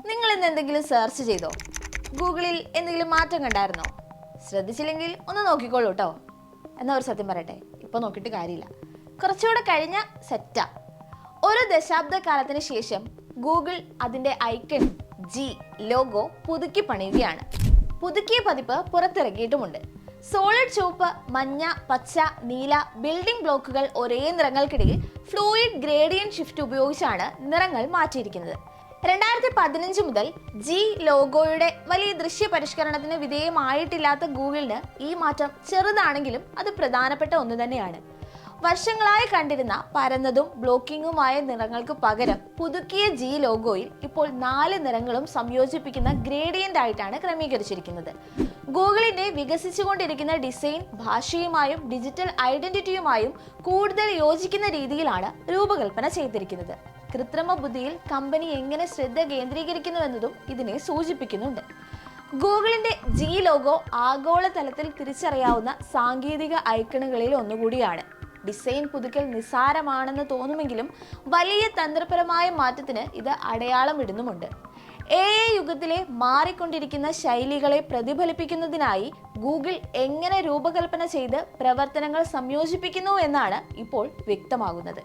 നിങ്ങൾ ഇന്ന് എന്തെങ്കിലും സെർച്ച് ചെയ്തോ? ഗൂഗിളിൽ എന്തെങ്കിലും മാറ്റം കണ്ടായിരുന്നോ? ശ്രദ്ധിച്ചില്ലെങ്കിൽ ഒന്ന് നോക്കിക്കോളൂ കേട്ടോ. എന്നാ ഒരു സത്യം പറയട്ടെ, ഇപ്പൊ നോക്കിയിട്ട് കാര്യമില്ല, കുറച്ചുകൂടെ കഴിഞ്ഞ സെറ്റാ. ഒരു ദശാബ്ദ കാലത്തിന് ശേഷം ഗൂഗിൾ അതിന്റെ ഐക്കൺ ജി ലോഗോ പുതുക്കി പണിയുകയാണ്. പുതുക്കിയ പതിപ്പ് പുറത്തിറക്കിയിട്ടുമുണ്ട്. സോളിഡ് ചുവപ്പ്, മഞ്ഞ, പച്ച, നീല ബിൽഡിംഗ് ബ്ലോക്കുകൾ ഒരേ നിറങ്ങൾക്കിടയിൽ ഫ്ലൂയിഡ് ഗ്രേഡിയന്റ് ഷിഫ്റ്റ് ഉപയോഗിച്ചാണ് നിറങ്ങൾ മാറ്റിയിരിക്കുന്നത്. 2015 മുതൽ ജി ലോഗോയുടെ വലിയ ദൃശ്യ പരിഷ്കരണത്തിന് വിധേയമായിട്ടില്ലാത്ത ഗൂഗിളിന് ഈ മാറ്റം ചെറുതാണെങ്കിലും അത് പ്രധാനപ്പെട്ട ഒന്ന് തന്നെയാണ്. വർഷങ്ങളായി കണ്ടിരുന്ന പരന്നതും ബ്ലോക്കിങ്ങുമായ നിറങ്ങൾക്ക് പകരം പുതുക്കിയ ജി ലോഗോയിൽ ഇപ്പോൾ 4 നിറങ്ങളും സംയോജിപ്പിക്കുന്ന ഗ്രേഡിയന്റ് ആയിട്ടാണ് ക്രമീകരിച്ചിരിക്കുന്നത്. ഗൂഗിളിന്റെ വികസിച്ചുകൊണ്ടിരിക്കുന്ന ഡിസൈൻ ഭാഷയുമായും ഡിജിറ്റൽ ഐഡന്റിറ്റിയുമായും കൂടുതൽ യോജിക്കുന്ന രീതിയിലാണ് രൂപകൽപ്പന ചെയ്തിരിക്കുന്നത്. കൃത്രിമ ബുദ്ധിയിൽ കമ്പനി എങ്ങനെ ശ്രദ്ധ കേന്ദ്രീകരിക്കുന്നുവെന്നതും ഇതിനെ സൂചിപ്പിക്കുന്നുണ്ട്. ഗൂഗിളിന്റെ ജി ലോഗോ ആഗോളതലത്തിൽ തിരിച്ചറിയാവുന്ന സാങ്കേതിക ഐക്കണുകളിൽ ഒന്നുകൂടിയാണ്. ഡിസൈൻ പുതുക്കൽ നിസ്സാരമാണെന്ന് തോന്നുമെങ്കിലും വലിയ തന്ത്രപരമായ മാറ്റത്തിന് ഇത് അടയാളം ഇടുന്നുമുണ്ട്. AI യുഗത്തിലെ മാറിക്കൊണ്ടിരിക്കുന്ന ശൈലികളെ പ്രതിഫലിപ്പിക്കുന്നതിനായി ഗൂഗിൾ എങ്ങനെ രൂപകൽപ്പന ചെയ്ത് പ്രവർത്തനങ്ങൾ സംയോജിപ്പിക്കുന്നു എന്നാണ് ഇപ്പോൾ വ്യക്തമാകുന്നത്.